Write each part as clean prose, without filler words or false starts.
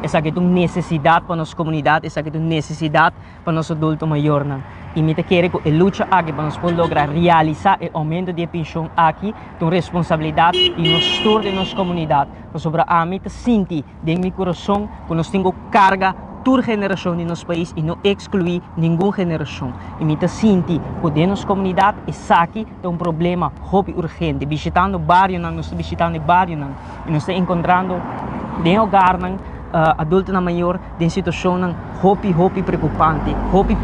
essa que é uma necessidade para nossa comunidade, essa que é uma necessidade para nosso adulto maior. E me quer que a luta aqui para nós poder lograr realizar o aumento de pensão aqui, tem responsabilidade e nos toda a nossa comunidade. Sobre a mim, sinto de meu coração que nós temos carga toda geração de nosso país e não excluir nenhuma geração. E me sinto que de nossa comunidade essa aqui tem um problema urgente. Visitando o bairro, nós estamos visitando o bairro e nós estamos encontrando de lugar adulto na maior de situação hopi preocupante,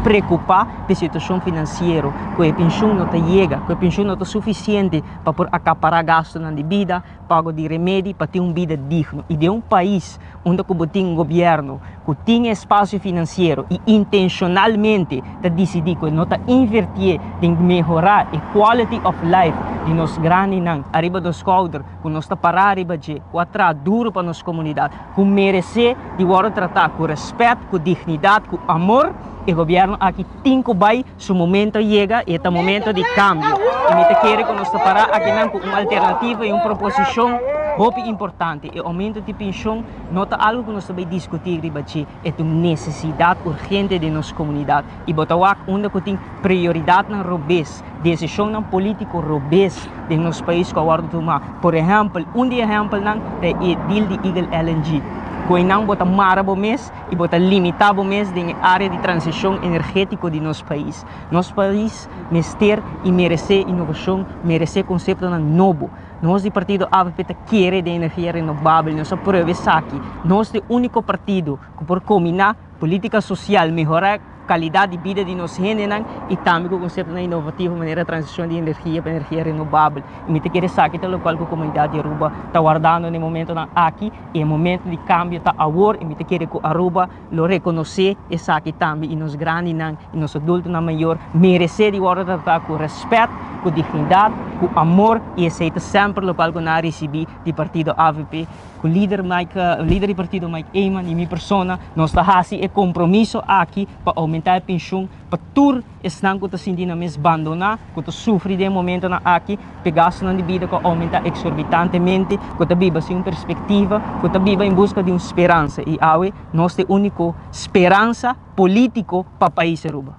preocupa a situação financeira, que a pensão não chega, que a pensão não é suficiente para por acaparar gastos na vida, pago de remédio para ter uma vida digna. E de um país onde tem um governo que tem espaço financeiro e intencionalmente decidir que não está invertir em melhorar a quality of life de nós grandes arriba dos quadros, que nós está parar arriba de quatro duro para nossa comunidade, que merece de agora tratar com respeito, com dignidade, com amor. O governo aqui tem que vai, seu momento chega e é o momento de cambio. E me quer que nós parar aqui com uma alternativa e uma proposição muito importante. O aumento de pensão não é algo que nós vamos discutir, é uma necessidade urgente de nossa comunidade. E botar onde tem prioridade na robês, decisão política robês de nosso país que agora tomar. Por exemplo, exemplo é o deal de Eagle LNG. Que não bota marabo mês e bota limitado mês na área de transição energética de nosso país. Nosso país ter e merecer inovação, merecer conceito novo. Nós do partido AVP quer de energia renovável, nós aprovamos aqui. Nós é o único partido que por combinar política social, melhorar qualidade de vida de nós e também com o conceito inovativo, maneira de transição de energia para energia renovável. E me quer saber que a comunidade de Aruba está guardando no momento aqui e o momento de câmbio está agora e me quer que Aruba lo reconhecer e sabe também e nos grandes e nos adultos maior merecer de agora tratar com respeito, com dignidade, com amor e aceita sempre o qual nós recebi do partido AVP. O líder do partido Mike Eyman e minha persona, nós estamos fazendo compromisso aqui para aumentar a pensão para tudo estão que está sentindo mesmo abandonar, que está sofrendo de momento aqui, pegar-se na vida que aumenta exorbitantemente, que está viva sem uma perspectiva, que está viva em busca de uma esperança. E nós temos a única esperança política para o país Aruba.